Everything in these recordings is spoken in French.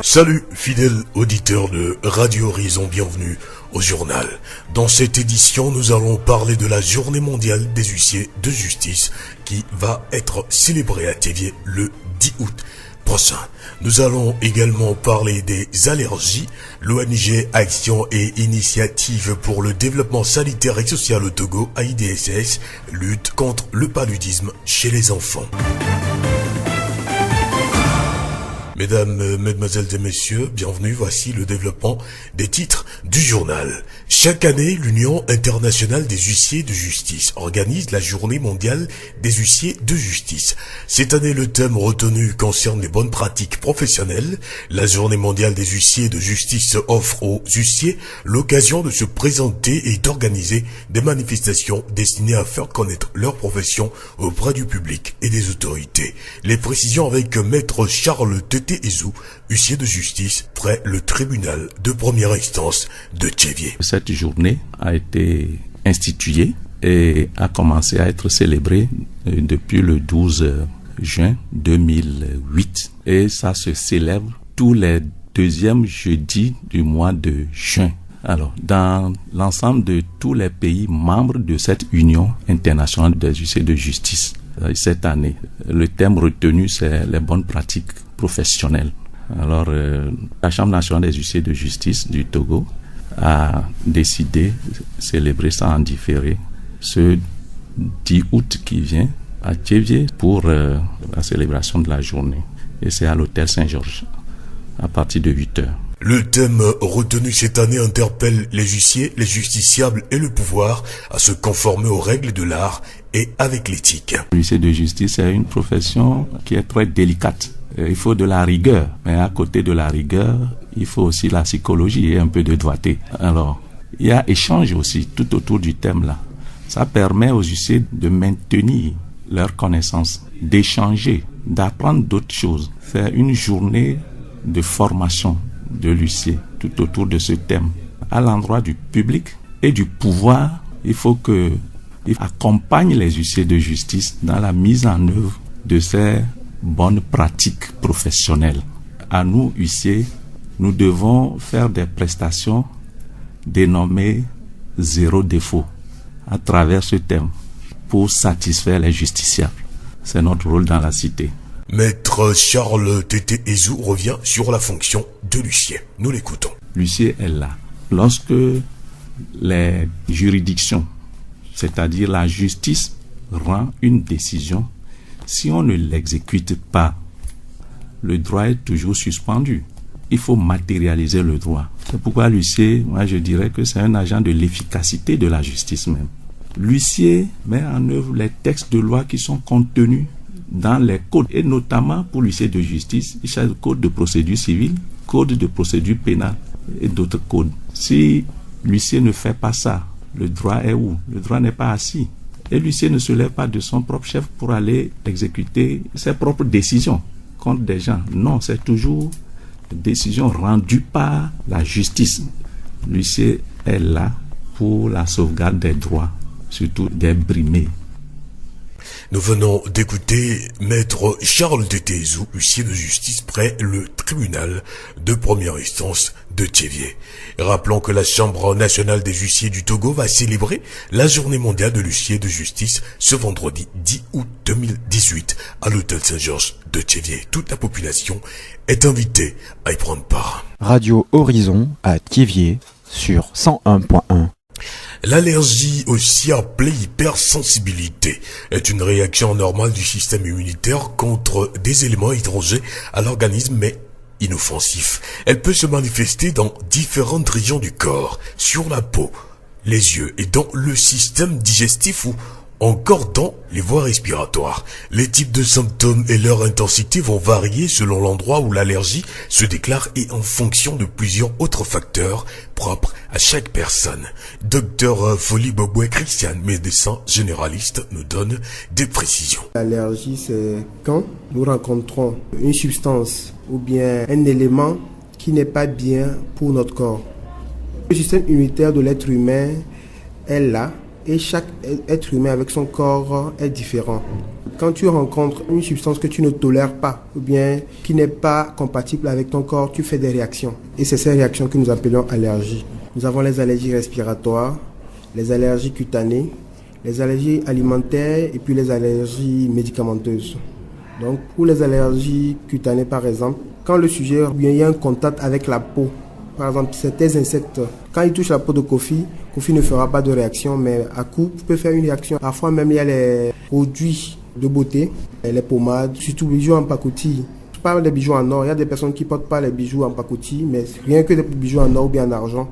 Salut fidèles auditeurs de Radio Horizon, bienvenue au journal. Dans cette édition, nous allons parler de la journée mondiale des huissiers de justice qui va être célébrée à Théviers le 10 août prochain. Nous allons également parler des allergies. L'ONG Action et Initiative pour le développement sanitaire et social au Togo, AIDSS, lutte contre le paludisme chez les enfants. Mesdames, mesdemoiselles et messieurs, bienvenue, voici le développement des titres du journal. Chaque année, l'Union internationale des huissiers de justice organise la journée mondiale des huissiers de justice. Cette année, le thème retenu concerne les bonnes pratiques professionnelles. La journée mondiale des huissiers de justice offre aux huissiers l'occasion de se présenter et d'organiser des manifestations destinées à faire connaître leur profession auprès du public et des autorités. Les précisions avec Maître Charles Tété Ezou, huissier de justice près le tribunal de première instance de Théviers. Cette journée a été instituée et a commencé à être célébrée depuis le 12 juin 2008. Et ça se célèbre tous les deuxièmes jeudis du mois de juin. Alors, dans l'ensemble de tous les pays membres de cette Union internationale des huissiers de justice, cette année, le thème retenu, c'est les bonnes pratiques professionnelles. Alors, la Chambre nationale des huissiers de justice du Togo a décidé de célébrer ça en différé ce 10 août qui vient à Théviers pour la célébration de la journée. Et c'est à l'hôtel Saint-Georges à partir de 8h. Le thème retenu cette année interpelle les huissiers, les justiciables et le pouvoir à se conformer aux règles de l'art et avec l'éthique. L'huissier de justice est une profession qui est très délicate. Il faut de la rigueur, mais à côté de la rigueur, il faut aussi la psychologie et un peu de doigté. Alors, il y a échange aussi tout autour du thème là. Ça permet aux huissiers de maintenir leur connaissance, d'échanger, d'apprendre d'autres choses. Faire une journée de formation de l'huissier tout autour de ce thème. À l'endroit du public et du pouvoir, il faut qu'il accompagne les huissiers de justice dans la mise en œuvre de ces bonnes pratiques professionnelles. À nous, huissiers, nous devons faire des prestations dénommées zéro défaut à travers ce thème pour satisfaire les justiciables. C'est notre rôle dans la cité. Maître Charles Tété Ezou revient sur la fonction de l'huissier. Nous l'écoutons. L'huissier est là. Lorsque les juridictions, c'est-à-dire la justice, rend une décision, si on ne l'exécute pas, le droit est toujours suspendu. Il faut matérialiser le droit. C'est pourquoi l'huissier, moi je dirais que c'est un agent de l'efficacité de la justice même. L'huissier met en œuvre les textes de loi qui sont contenus dans les codes, et notamment pour l'huissier de justice, il s'agit du code de procédure civile, code de procédure pénale et d'autres codes. Si l'huissier ne fait pas ça, le droit est où? Le droit n'est pas assis. Et l'huissier ne se lève pas de son propre chef pour aller exécuter ses propres décisions contre des gens. Non, c'est toujours une décision rendue par la justice. L'huissier est là pour la sauvegarde des droits, surtout des brimés. Nous venons d'écouter Maître Charles Tété Ezou, huissier de justice près le tribunal de première instance de Théviers. Rappelons que la Chambre nationale des huissiers du Togo va célébrer la journée mondiale de l'huissier de justice ce vendredi 10 août 2018 à l'hôtel Saint-Georges de Théviers. Toute la population est invitée à y prendre part. Radio Horizon à Théviers sur 101.1. L'allergie aussi appelée hypersensibilité est une réaction normale du système immunitaire contre des éléments étrangers à l'organisme mais inoffensifs. Elle peut se manifester dans différentes régions du corps, sur la peau, les yeux et dans le système digestif ou encore dans les voies respiratoires. Les types de symptômes et leur intensité vont varier selon l'endroit où l'allergie se déclare et en fonction de plusieurs autres facteurs propres à chaque personne. Docteur Folie Boboué Christian, médecin généraliste, nous donne des précisions. L'allergie, c'est quand nous rencontrons une substance ou bien un élément qui n'est pas bien pour notre corps. Le système immunitaire de l'être humain est là et chaque être humain avec son corps est différent. Quand tu rencontres une substance que tu ne tolères pas ou bien qui n'est pas compatible avec ton corps, tu fais des réactions. Et c'est ces réactions que nous appelons allergies. Nous avons les allergies respiratoires, les allergies cutanées, les allergies alimentaires et puis les allergies médicamenteuses. Donc pour les allergies cutanées par exemple, quand le sujet il y a un contact avec la peau, par exemple certains insectes, quand ils touchent la peau de Kofi, Kofi ne fera pas de réaction, mais à coup peut faire une réaction. Parfois même il y a les produits de beauté, les pommades, surtout les bijoux en pacotille. Je parle des bijoux en or, il y a des personnes qui ne portent pas les bijoux en pacotille, mais rien que des bijoux en or ou bien en argent.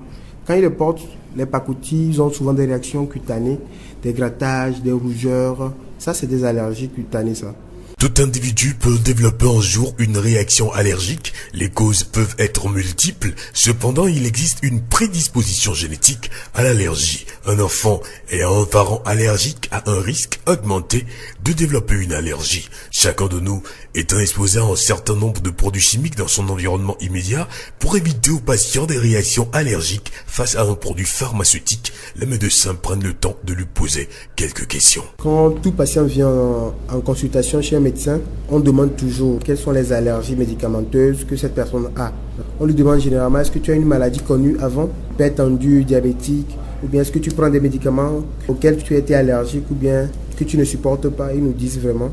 Quand ils les portent, les pacotilles, ils ont souvent des réactions cutanées, des grattages, des rougeurs. Ça, c'est des allergies cutanées, ça. Tout individu peut développer un jour une réaction allergique. Les causes peuvent être multiples. Cependant, il existe une prédisposition génétique à l'allergie. Un enfant ayant un parent allergique a un risque augmenté de développer une allergie. Chacun de nous étant exposé à un certain nombre de produits chimiques dans son environnement immédiat, pour éviter aux patients des réactions allergiques face à un produit pharmaceutique, les médecins prennent le temps de lui poser quelques questions. Quand tout patient vient en consultation chez un médecin, on demande toujours quelles sont les allergies médicamenteuses que cette personne a. On lui demande généralement, est-ce que tu as une maladie connue avant, hypertendu, diabétique, ou bien est-ce que tu prends des médicaments auxquels tu as été allergique ou bien que tu ne supportes pas. Ils nous disent vraiment.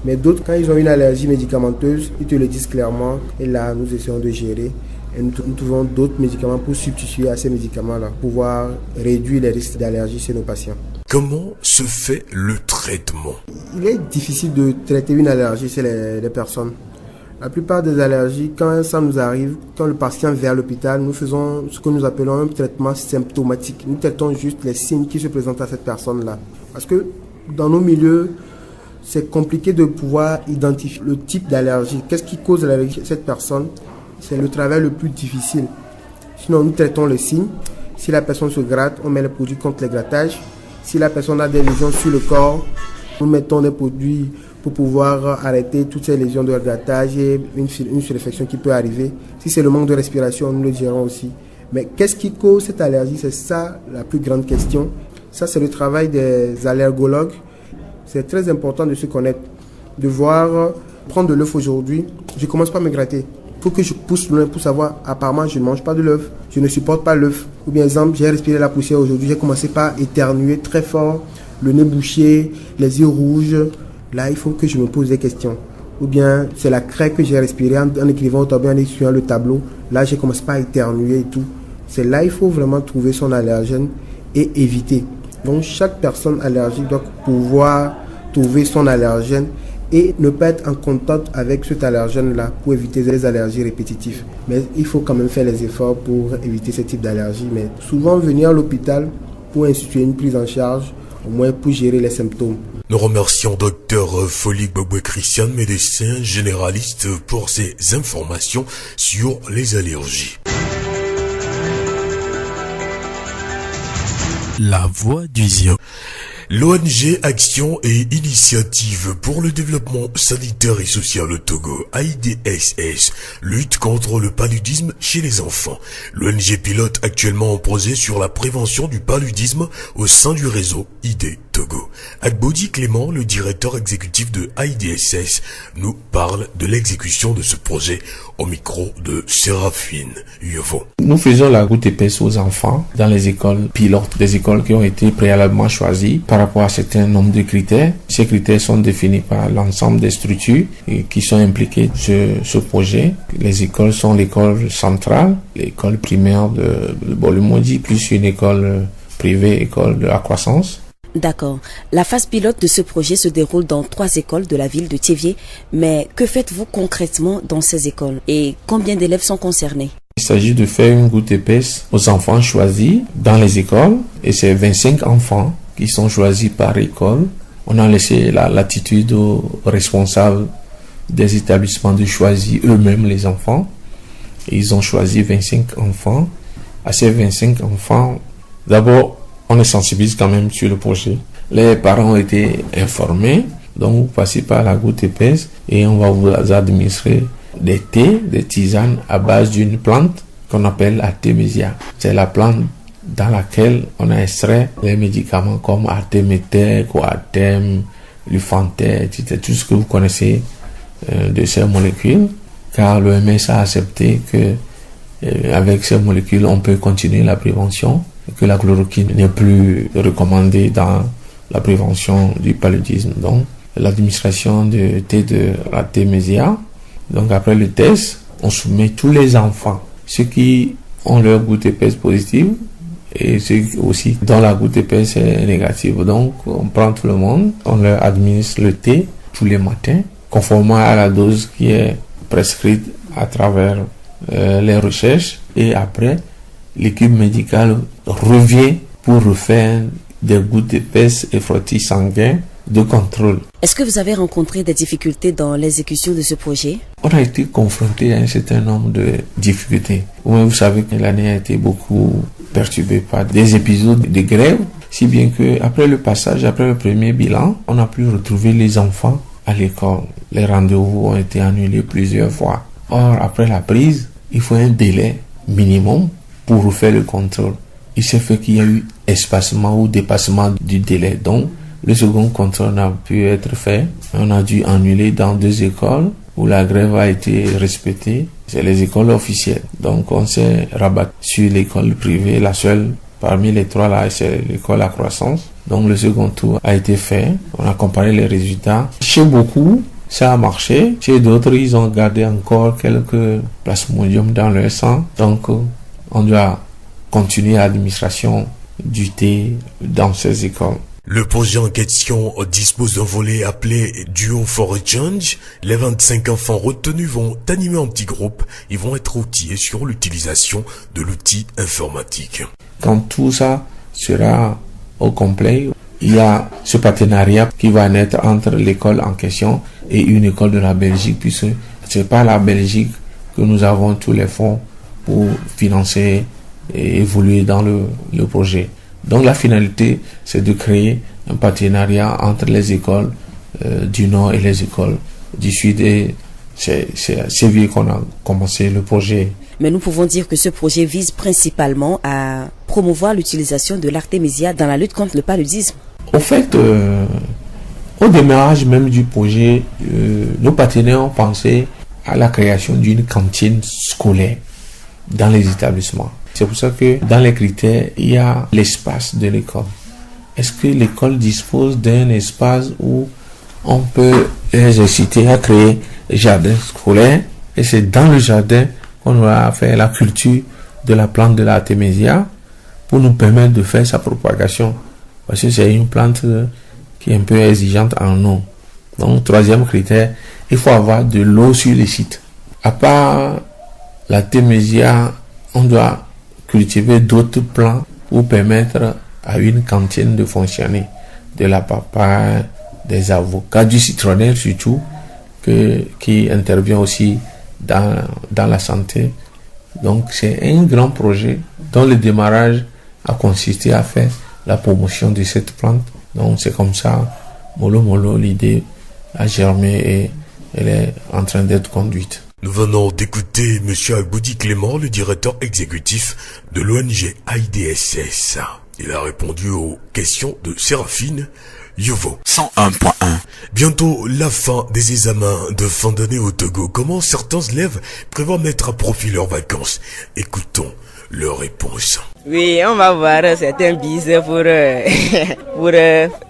Mais d'autres, quand ils ont une allergie médicamenteuse, ils te le disent clairement. Et là, nous essayons de gérer. Et nous trouvons d'autres médicaments pour substituer à ces médicaments-là, pour pouvoir réduire les risques d'allergie chez nos patients. Comment se fait le traitement? Il est difficile de traiter une allergie chez les personnes. La plupart des allergies, quand ça nous arrive, quand le patient vient à l'hôpital, nous faisons ce que nous appelons un traitement symptomatique. Nous traitons juste les signes qui se présentent à cette personne-là. Parce que dans nos milieux, c'est compliqué de pouvoir identifier le type d'allergie. Qu'est-ce qui cause l'allergie chez cette personne? C'est le travail le plus difficile. Sinon, nous traitons le signe. Si la personne se gratte, on met les produits contre les grattages. Si la personne a des lésions sur le corps, nous mettons des produits pour pouvoir arrêter toutes ces lésions de grattage et une surinfection qui peut arriver. Si c'est le manque de respiration, nous le gérons aussi. Mais qu'est-ce qui cause cette allergie? C'est ça la plus grande question. Ça, c'est le travail des allergologues. C'est très important de se connaître, de voir, prendre de l'œuf aujourd'hui. Je commence par me gratter. Il faut que je pousse loin pour savoir, apparemment, je ne mange pas de l'œuf. Je ne supporte pas l'œuf. Ou bien, exemple, j'ai respiré la poussière aujourd'hui. J'ai commencé par éternuer très fort, le nez bouché, les yeux rouges. Là, il faut que je me pose des questions. Ou bien, c'est la craie que j'ai respirée en écrivant au tableau, en essuyant le tableau. Là, j'ai commencé par éternuer et tout. C'est là, il faut vraiment trouver son allergène et éviter. Donc, chaque personne allergique doit pouvoir trouver son allergène et ne pas être en contact avec cet allergène-là pour éviter les allergies répétitives. Mais il faut quand même faire les efforts pour éviter ce type d'allergie. Mais souvent, venir à l'hôpital pour instituer une prise en charge, au moins pour gérer les symptômes. Nous remercions Dr Folik Bobwe-Christian, médecin généraliste, pour ces informations sur les allergies. La voix du Zion. L'ONG Action et Initiative pour le développement sanitaire et social au Togo, AIDSS, lutte contre le paludisme chez les enfants. L'ONG pilote actuellement un projet sur la prévention du paludisme au sein du réseau ID Togo. Agbodi Clément, le directeur exécutif de AIDSS, nous parle de l'exécution de ce projet au micro de Séraphine Yevon. Nous faisons la goutte épaisse aux enfants dans les écoles pilotes, des écoles qui ont été préalablement choisies par rapport à un certain nombre de critères. Ces critères sont définis par l'ensemble des structures qui sont impliquées dans ce projet. Les écoles sont l'école centrale, l'école primaire de Bolumodi, plus une école privée, école de la croissance. D'accord. La phase pilote de ce projet se déroule dans 3 écoles de la ville de Thiévié. Mais que faites-vous concrètement dans ces écoles et combien d'élèves sont concernés? Il s'agit de faire une goutte épaisse aux enfants choisis dans les écoles et c'est 25 enfants qui sont choisis par école. On a laissé la latitude aux responsables des établissements de choisir eux-mêmes les enfants. Et ils ont choisi 25 enfants. À ces 25 enfants, d'abord, on les sensibilise quand même sur le projet. Les parents ont été informés, donc vous passez par la goutte épaisse et on va vous administrer des thés, des tisanes à base d'une plante qu'on appelle Artemisia. C'est la plante dans laquelle on a extrait les médicaments comme Artemether, Coartem, Lufanter, etc. Tout ce que vous connaissez de ces molécules, car l'OMS a accepté que avec ces molécules, on peut continuer la prévention, et que la chloroquine n'est plus recommandée dans la prévention du paludisme. Donc, l'administration de thé de Artemisia. Donc, après le test, on soumet tous les enfants, ceux qui ont leur goutte épaisse positive et ceux aussi dont la goutte épaisse est négative. Donc, on prend tout le monde, on leur administre le thé tous les matins, conformément à la dose qui est prescrite à travers les recherches, et après l'équipe médicale revient pour refaire des gouttes épaisses et frottis sanguins de contrôle. Est-ce que vous avez rencontré des difficultés dans l'exécution de ce projet? On a été confronté à un certain nombre de difficultés. Vous savez que l'année a été beaucoup perturbée par des épisodes de grève, si bien que après le passage, après le premier bilan, on a pu retrouver les enfants à l'école. Les rendez-vous ont été annulés plusieurs fois. Or, après la prise, il faut un délai minimum pour refaire le contrôle. Il s'est fait qu'il y a eu espacement ou dépassement du délai. Donc, le second contrôle n'a pu être fait. On a dû annuler dans 2 écoles où la grève a été respectée. C'est les écoles officielles. Donc, on s'est rabattu sur l'école privée. La seule parmi les 3 là, c'est l'école à croissance. Donc, le second tour a été fait. On a comparé les résultats. Chez beaucoup, ça a marché. Chez d'autres, ils ont gardé encore quelques plasmodium dans leur sang. Donc, on doit continuer l'administration du thé dans ces écoles. Le projet en question dispose d'un volet appelé Duo for a Change. Les 25 enfants retenus vont animer en petits groupes. Ils vont être outillés sur l'utilisation de l'outil informatique. Quand tout ça sera au complet, il y a ce partenariat qui va naître entre l'école en question et une école de la Belgique, puisque c'est pas la Belgique que nous avons tous les fonds pour financer et évoluer dans le projet. Donc la finalité, c'est de créer un partenariat entre les écoles du Nord et les écoles du Sud, et c'est vieux qu'on a commencé le projet. Mais nous pouvons dire que ce projet vise principalement à promouvoir l'utilisation de l'artémisia dans la lutte contre le paludisme. Au fait, au démarrage même du projet, nos partenaires ont pensé à la création d'une cantine scolaire dans les établissements. C'est pour ça que dans les critères, il y a l'espace de l'école. Est-ce que l'école dispose d'un espace où on peut les inciter à créer un jardin scolaire? Et c'est dans le jardin qu'on va faire la culture de la plante de l'artémisia pour nous permettre de faire sa propagation. Parce que c'est une plante qui est un peu exigeante en eau. Donc, 3e critère, il faut avoir de l'eau sur les sites. À part l'artémisia, on doit cultiver d'autres plants pour permettre à une cantine de fonctionner. De la papaye, des avocats, du citronnelle surtout, qui intervient aussi dans la santé. Donc c'est un grand projet dont le démarrage a consisté à faire la promotion de cette plante. Donc c'est comme ça, mollo, l'idée a germé et elle est en train d'être conduite. Nous venons d'écouter M. Agboudi Clément, le directeur exécutif de l'ONG AIDSS. Il a répondu aux questions de Séraphine Yovo. 101.1. Bientôt la fin des examens de fin d'année au Togo. Comment certains élèves prévoient mettre à profit leurs vacances? Écoutons leur réponse. Oui, on va voir certains bises pour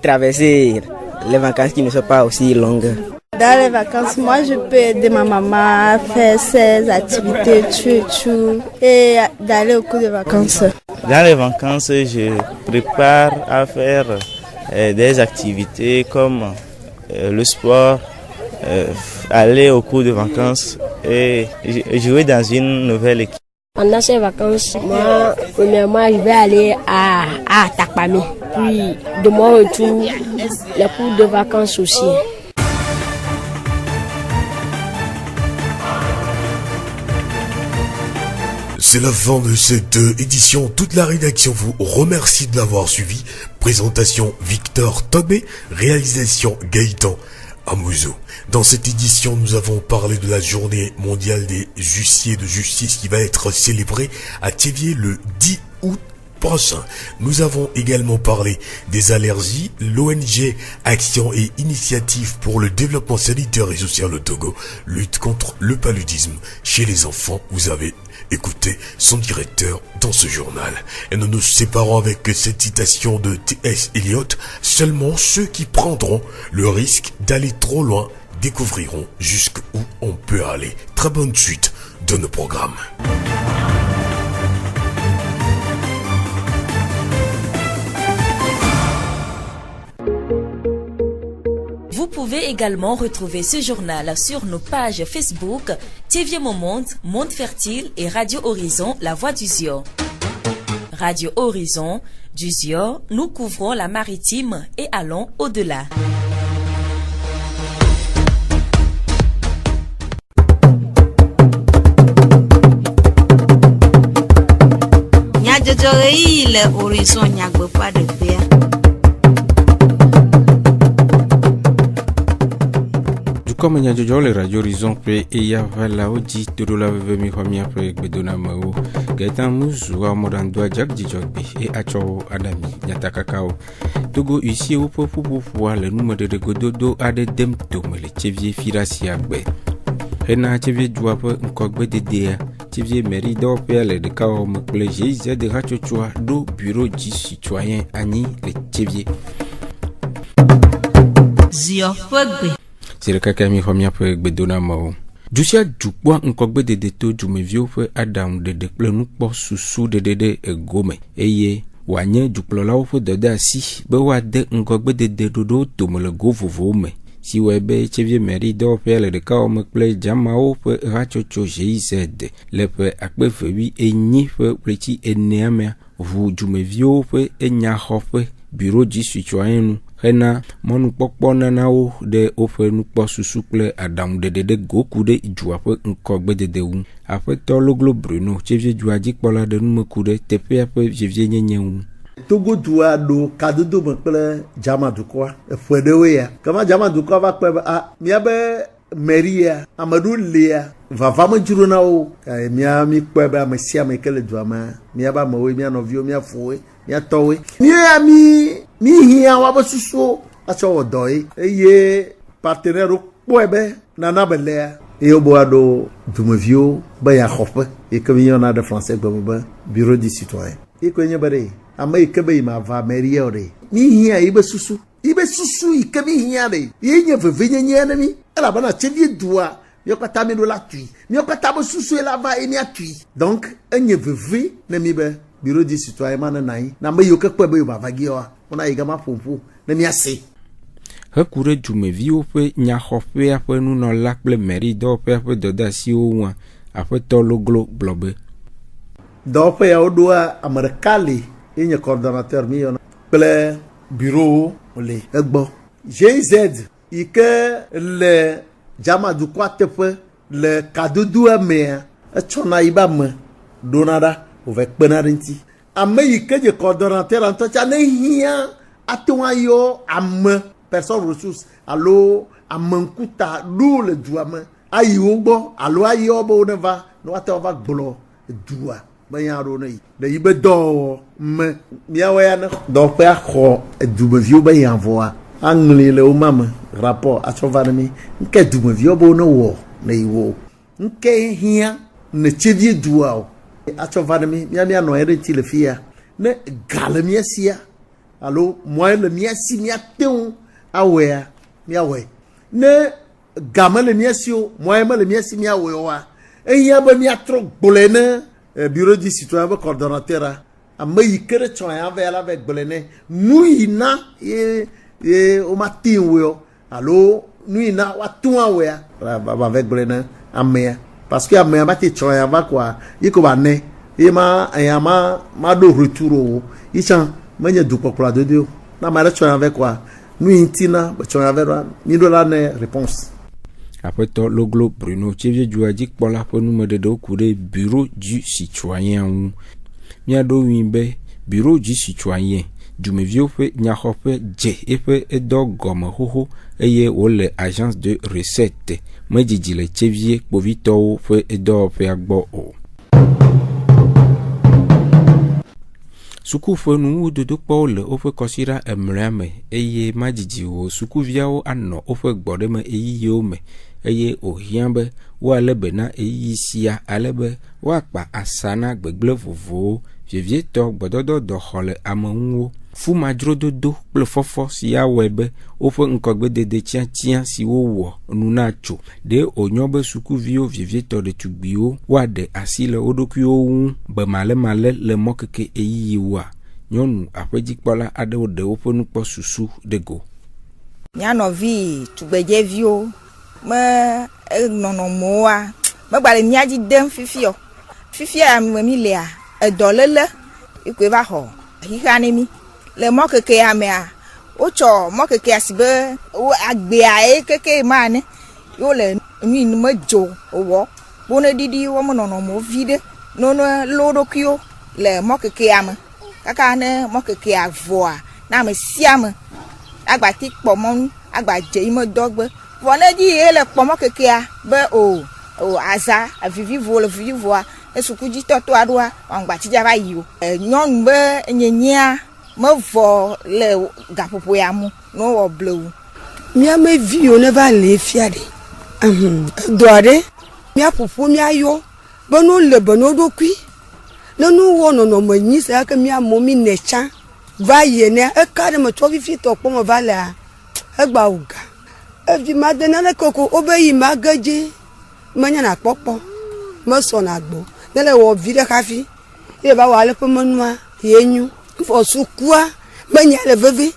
traverser les vacances qui ne sont pas aussi longues. Dans les vacances, moi je peux aider ma maman à faire ses activités et d'aller au cours de vacances. Dans les vacances, je prépare à faire des activités comme le sport, aller au cours de vacances et jouer dans une nouvelle équipe. Pendant ces vacances, moi, premièrement, je vais aller à Takpami. Puis, de mon retour, les cours de vacances aussi. C'est la fin de cette édition. Toute la rédaction vous remercie de l'avoir suivi. Présentation Victor Tobé, réalisation Gaëtan Amouzo. Dans cette édition, nous avons parlé de la journée mondiale des huissiers de justice qui va être célébrée à Thiéviers le 10 août prochain. Nous avons également parlé des allergies. L'ONG Action et Initiative pour le développement sanitaire et social au Togo lutte contre le paludisme chez les enfants. Vous avez écouté son directeur dans ce journal. Et nous nous séparons avec cette citation de T.S. Eliot. Seulement ceux qui prendront le risque d'aller trop loin découvriront jusqu'où on peut aller. Très bonne suite de nos programmes. Vous pouvez également retrouver ce journal sur nos pages Facebook, TV Monde, Monde Fertile et Radio Horizon, La Voix du Zio. Radio Horizon, du Zio, nous couvrons la maritime et allons au-delà. Le horizon nyagbe pas de paix. Du comme nyajojo le radio horizon pe e ya vala oji todo la vemi famia pe gbedona mawo gaitan muzu wa modandwa jak dijogbe e acho adami nyata kakao Togo ici au pour pouvoir le numéro de gododo a de dem to me le chevie firasi agbe Hena chevie joa pe nkogbe de dea Chevie mairie d'Opel de Kao Mekle GIZ de Rachochoa do bureau du citoyen Annie le Chevie. Zio Fogbe. C'est le kakami famia pe gbedona mao. Jusia jukwa nkogbe de deto jumevio fe Adam de dekple nukpo susu de dede egome. Eye wanye juklola fe dode asi be wa de nkogbe de dedodo to me le go vovome. Si webe chevie mairie d'Opel de Kao Mekle jamao pe Rachocho GIZ le pe akpe febi enyi fe pleti eneamea vu jumevio fe enya hofe bureau du citoyen Hena monu pokpo nanao de ofe nukpo susukle Adam de dede goku de ijuape nkogbe de deun ape tologlo Bruno chevie juaji pola de numekude tepe ape chevie nyenyeun Togo doit do kadodo mekple jamadukwa efedewe ya kama jamadukwa va kpe a miabe meria amadu lea vava me juro na o mia mi kpe be amesia me kele duama miaba mawe mia novio mia fowe mia towe mi hia wa bosuso acho odoi eye partenaire kpebe na na belea e oboado dumevio ba ya khope e comme on a de français ba bureau du citoyen e ko nyebare amai kebe ma va meria ore ni hia ibe susu ikebi hia de yenye vevenya nyane mi ala bana chevie doa mi okata mi do la tui mi okata bo susu ela va eni atui donc enye veve na mi be bureau du citoyen man nai na me yo kekpe be yo ba vagio ona igama pompo na mi ase Hakure jumevi ope nya hofe ape nu no lakple mairie d'Opel ape doda si o wa ape tologlo blobe d'Opel ya odoa amerikali enye coordonnateur mi ona ple bureau le egbo GIZ ike le jamadu kwatepe le kadudu ame echona ibame donada ovek penarinti ame ike je coordonnateur antocha ne hia atwa yo ame personne ressource allo amankuta do le duame ayi ogbo allo ayi obo neva no atova gbolo dua bayaro nei de ibe do me miawe ya do pe akho dumevio ba yanvoa angle le o mama rapport achovarmi nke dumevio bo no wo na iwo nke hia ne chevie duao achovarmi mia no erenti le fia ne galmia sia allo moi le mia si mia teun awea miawe ne gamale mia sio moi le mia si mia we wa ehia ba mia tro gbolene bureau du citoyen ba coordonnateur a mai kere choya vela avec bolene nuina e o matin wo allo nuina watua we ba avec bolene amea parce que amea ba ti choya va quoi iko ba ne e ma do retour ichan manya du popula de Dieu na ma choya avec quoi nuintina ba choya vera mi do la ne réponse Après tout, le globe Bruno Chevie Juadik pour la numéro de courrier bureau du citoyen. Miado Wimbe, bureau du citoyen. Du mevio fait Nyahope J et dog gomme hoho et ole agence de recette. Moi dit le Chevie Bovito fait et dog fait agbo. sukuƒe nuwudodo kpɔwo le woƒe kɔsiɖa emlea me eye madzidzi wo sukuviawo anɔ woƒe gbɔɖeme eyiyiwo me eye wòhiã be woalé be na eyiyi sia ale be woakpa asa na gbegblẽ vovowo vievietɔ gbɔdɔdɔ dɔxɔ le ameŋuwo fumadzrododo kple fɔfɔ si awɔe be woƒe ŋkɔgbedede tiatia si wowɔ nu na tso ɖe wònyɔ be sukuviwo vievietɔ ɖetugbiwo woaɖe asi le wo ɖokuiwo ŋu be malemale le mɔkeke eyiyiwoa. Nyɔnu aƒedzikpɔla aɖewo ɖe woƒe nukpɔ susu ɖe go. Mianɔvi tugbedzeviwo me nɔnɔmewoa megbalẽ mía dzi dem fifia. Fifia mi lea edɔléle ikoe va xɔ xixa ne mi. Le mɔkekea mea wotsɔ mɔkekea si be agbea ye keke ma ne yo le nu me dzo wɔ bone didi wo me nɔnɔmewo vi ɖe nono lo ɖokuiwo le mɔkekea me kaka ne mɔkekea vɔa na ame sia me agbati kpɔ mɔnu agbadze yi me dɔgbe vɔ ne dzi ye le kpɔ mɔkekea be o aza avivivo le vivivoa esukudzi tɔtɔ aɖoa ŋgbatidza va yi o nyɔnu be nyenyea me vɔ le gaƒoƒo ya mu no wɔ blewu míame viwo ne va le fia ɖe dɔ aɖe míaƒoƒo míayɔ be no le be no ɖokui ne nu wɔ nɔnɔme nyi se ke míamo mi ne tsã va yene eka ɖe me tsɔ fifi tɔ kpɔ me va lea egba wu ga evi ma de nane koko wobe yi ma gedze menya na kpɔkpɔ mesɔ na gbɔ ne le wɔ vi ɖe hafi ye va wɔ ale ƒe menua ye nyu fɔ sukua menya le veve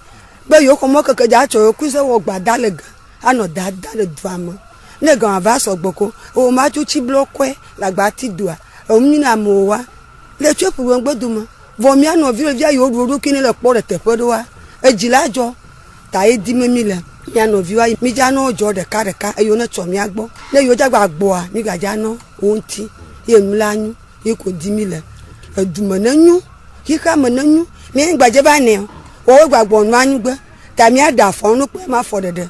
be yewo xɔ mɔkeke dza tsɔ yewo se wɔ gbada le ge anɔ dada le dua me ne gama va sɔgbɔ ko o ma tso tsi blɔkɔe le agbati dua nyina amewo wa le tso ƒo ŋgbedome vɔ mía nɔvi via yewo ɖo ɖokui ne le kpɔ le teƒe ɖoa edzi la dzɔ ta ye di me mi le mía nɔviwa mi dza nɔ dzɔ ɖeka eye ne tsɔ mía gbɔ ne yewo dza gba gbɔa mi gadza nɔ wo ŋuti ye nu la nyu ye ko di mi le edume ne nyu xexa me ne nyu mi gbadze ba ne wo gbagbɔ nu anyugbe ta mía da afɔ nu kpe ma fɔ ɖeɖe.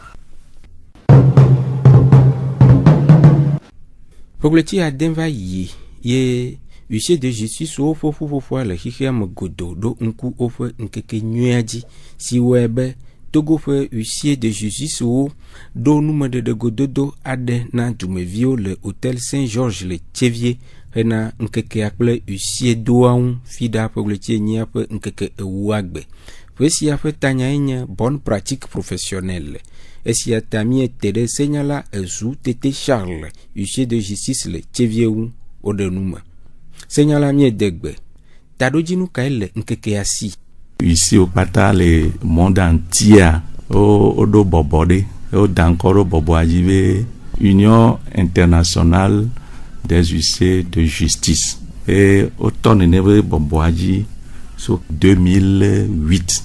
Ƒogbletsi ade va yi ye huissier de justice wo ƒe ƒuƒoƒoa le xexea me godo ɖo ŋku woƒe ŋkeke nyuia dzi si wɔe be Togo ƒe huissier de justice wo ɖo numeɖeɖe gododo aɖe na dumeviwo le hôtel Saint-Georges le Tchevier hena ŋkekea kple huissier doa ŋu fi ɖa ƒogbletsi enyia ƒe ŋkeke ewua gbe. Ƒe sia ƒe tanyae nye bonne pratique professionnelle. Esia ta miete ɖe senyala ezu tete Charles huissier de justice le Tchevier ŋu woɖe nu me. Senyala miede gbe taɖodzinu kae le ŋkekea si. Ici au pata le monde entier odo bobode o dankoro bobo ajibe Union internationale des huissiers de justice et autant de neve bobo aji so 2008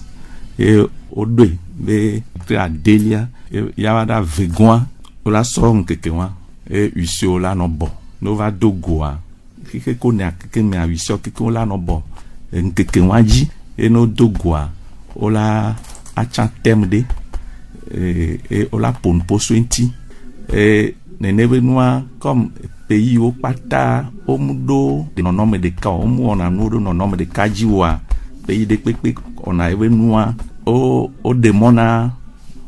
et au deux be à Delia yawada vegoin o la song kekewa et huissier la no bo no va dogoa kike kone kike me huissier kike la no bo nkekewa ji et nos dogoa ola achan temde et ola ponpo sointi et neneve noa comme pays au pata omudo de nonome de ka omu ona nudo nonome de kajiwa pays de pepe ona eve noa o demona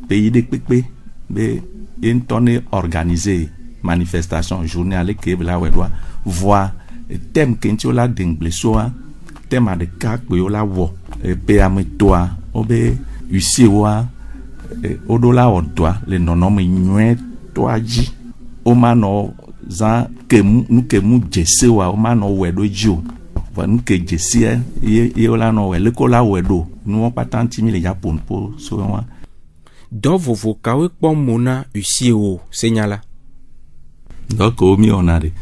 pays de pepe be entone organiser manifestation journée avec la wedwa voir thème kentiola d'inglesoa thème de ka la wo pe ametoa obe huissier wa odola odwa le nonome nyue toa ji o ma no za kemu nukemu jese wa o ma no wedo ji o va nuke jese ye ola no we le ko la wedo nu patanti mi le japon po so wa do vovo kawe kpɔ mo na huissier o senyala donc o mi onade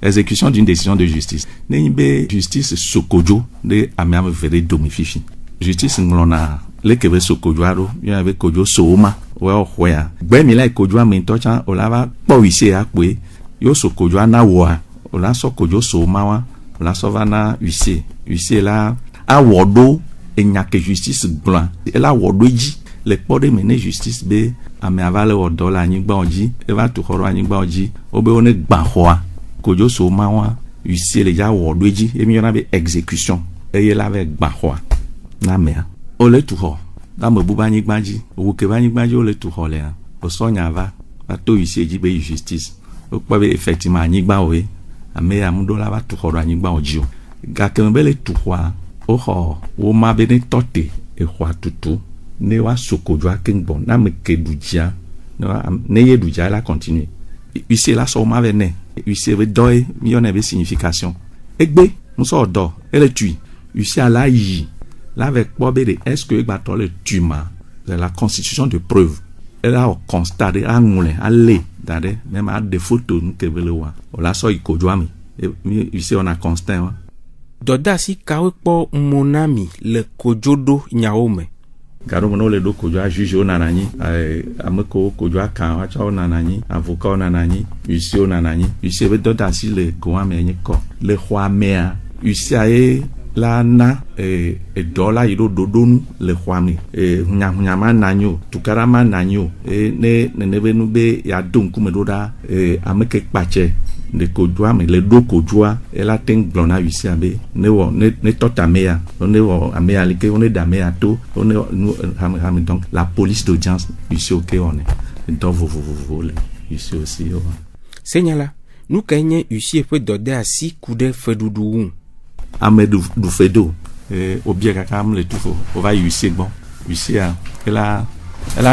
exécution d'une décision de justice n'imbe justice sokojo de amiam vere domififi justice nglona le kebe sokojo aro ya be kojo sooma we ohwea gbe mi la kojo amento cha olava po huissier akwe yo sokojo anawa ola sokojo sooma wa ola sovana huissier la awodo enyake justice glan ela wodo ji le kpɔɖe me ne justice be ame ava le wɔdɔ le anyigba dzi eva to xɔ ɖe anyigba dzi wobe wo ne gbã xɔa kodzo so ma wa huissier le ya wɔ ɖo dzi emi yɔna be exécution eye la ve gba xɔa na mea o le tu xɔ da me bu ba anyigba dzi owu ke ba anyigba dzi o le tu xɔ le o sɔ nya va to huissier dzi be yi justice o kpɔ be effectivement anyigba o ye ame ya mu do la va tu xɔ do anyigba o dzi o gake me be le tu xɔa o xɔ wo ma be ne tɔ te exɔa tutu ne wa sokodzoa ke gbɔ na me ke du dzia ne ye du dzia la continue huissier la sɔ o ma ve ne huissier be dɔ ye mi yɔnɛ be signification egbe musɔ dɔ ele tui huissier la yi la ve kpɔ be de est-ce que egbatɔ le tui ma c'est la constitution de preuve elle a constat de a ŋlɛ ale da ɖe même a de photo nu ke vele wa o la sɔ yi kodzoa me huissier on a constat wa. Dɔdeasi kawo kpɔ monami le kodzoɖo nyawo me. Gaɖo me ne wole ɖo kodzoa juge wo nana anyi ame kewo kodzoa kan woatsɔ wo nana anyi avocat wo nana anyi huissier wo nana anyi huissier be dɔdeasi le goa me nye kɔ le xɔa mea huissier ye la na edɔ la yi ɖo ɖoɖonu le xɔa me hunyahunya ma na anyi o tukara ma na anyi o ne nene be nu be ya do ŋkume ɖo ɖa ame ke kpatsɛ le kodzoa me le ɖo kodzoa ela te ŋu gblɔ na huissier be ne wɔ ne tɔ ta amea ne wɔ amea li ke ne da amea to ne nu hame donc la police d'audience huissier ke wɔnɛ dɔ vovovowo le huissier aussi yo. Senyala nu ka nye huissier ƒe dɔdeasi ku ɖe feɖuɖu ŋu. Ame du fedo obie kaka am le tufo o va huissier gbɔ huissier ela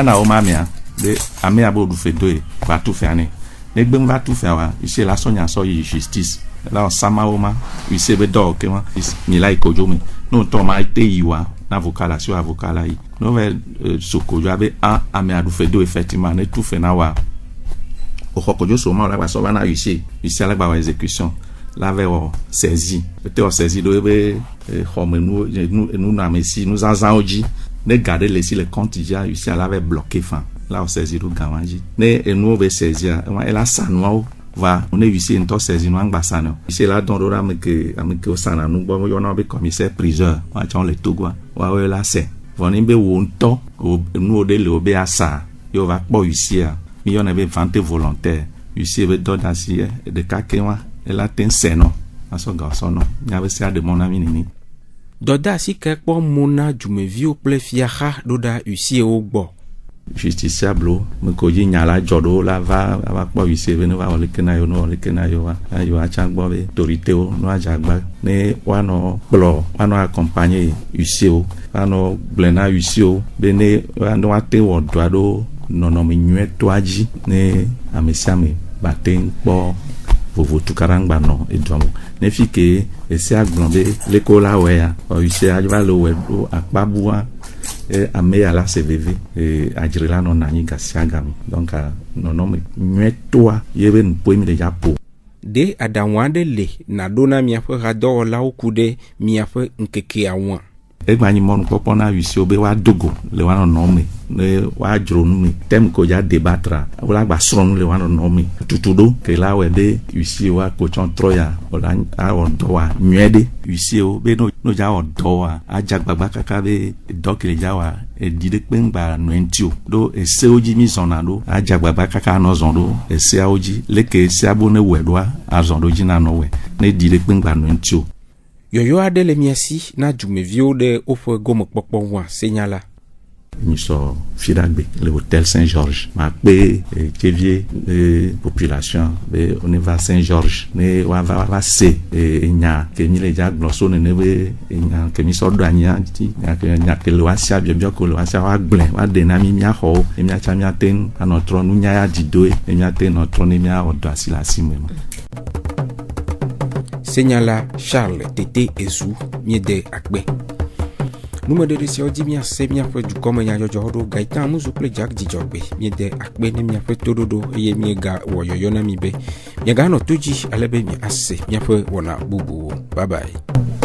na o ma mea be amea bo du fedo e va tu fe ane ne gbe va tu fe wa huissier la sɔ nya sɔ yi justice la sama o ma huissier be dɔ ke ma mi la ikodzo me no tɔ ma te yi wa na avocat la sur avocat la yi no ve sokodzo be amea du fedo effectivement ne tu fe na wa o xokodzo so ma la ba sɔ va na huissier la ba wa exécution la ve o saisi peut-être o saisi do be xɔme nu na me si nu zazãwo dzi ne garder le si le compte dzi huissier la ve bloquer fin la o saisi do gawa dzi ne enuwo be saisi ela sanuawo va ne huissier ŋutɔ saisi nu angba sa ne huissier la dɔn ɖo ɖe ame ke o sana nu gbɔ yɔna be commissaire priseur woatsɔ le togoa woawo la se vɔ ne be wo ŋutɔ nuwo ɖe le wo be asa ye wo va kpɔ huissier mi yɔnɛ be vente volontaire huissier be dɔdeasi ɖeka ke wa ela te seno aso ga sono nya be sia de monami nini dɔdeasi ke kpɔ mona dzumeviwo kple fiaxa ɖo ɖa huissier wo gbɔ justiciable me ko dzi nya la dzɔ ɖo la va kpɔ huissier be ne va wole ke na yo no wole ke na yo wa ayo atsa gbɔ be autorité wo no adzagba ne woanɔ kplɔ woanɔ accompagner huissier wo woanɔ gblẽ na huissier wo be ne woate wɔ dɔa ɖo nɔnɔme nyuietɔa dzi ne ame sia ame bate kpɔ vovo tukarangba no edwamo ne fi ke ese agblɔ be leko la wea huissier ava le wɛ do akpabua ame ya la se veve adzre la nɔ nanyi gasia gami donc nɔnɔme nyuietɔa ye be nuƒoe mi le dza ƒo. De aɖaŋu aɖe le naɖo na miaƒe hadɔwɔlawo ku ɖe miaƒe ŋkekea ŋua. Egba nyi mɔnukpɔkpɔ na huissier be wa dogo le wa nɔnɔ me ne wa dzro nu me tem ko dza debatra wala gba srɔ̃ nu le wa nɔnɔ me tutu ɖo ke la wɔ be huissier wa kotsɔ trɔ ya wala awɔ dɔ wa nyuie ɖe huissier wo be no dza wɔ dɔ wa adza gbagba kaka be dɔ ke le dza wa edi ɖe kpe ŋgba nɔ eŋuti o ɖo esewo dzi mi zɔna ɖo adza gbagba kaka anɔ zɔ ɖo eseawo dzi leke esea bo ne wɔe ɖoa azɔ ɖo dzi na nɔ wɔe ne edi ɖe kpe ŋgba nɔ eŋuti o. Yɔyɔ aɖe le mia si na dzumeviwo ɖe woƒe gomekpɔkpɔ ŋua senyala. Nyisɔ Fidagbe le hôtel Saint-Georges ma kpe tevie population be on va Saint-Georges ne va se nya ke mi le dza gblɔ so nene be nya ke mi sɔ do anya ti nya ke le wa sia biobio ko le wa sia wa gblẽ wa de na mi mia xɔwo mia tsa mia te anɔ trɔ nu nya ya didoe mia te nɔ trɔ ne mia wɔ dɔ asi le asi me. Senyala Charles Tete Ezu miede akpe. Numeɖeɖe siawo dzi miase miaƒe dukɔme nyadzɔdzɔ ɖo Gaitan Muzu kple Jack Dzidzɔgbe miede akpe ne miaƒe toɖoɖo eye miega wɔ yɔyɔ na mi be miaganɔ to dzi ale be miase miaƒe wɔna bubuwo. Bye bye.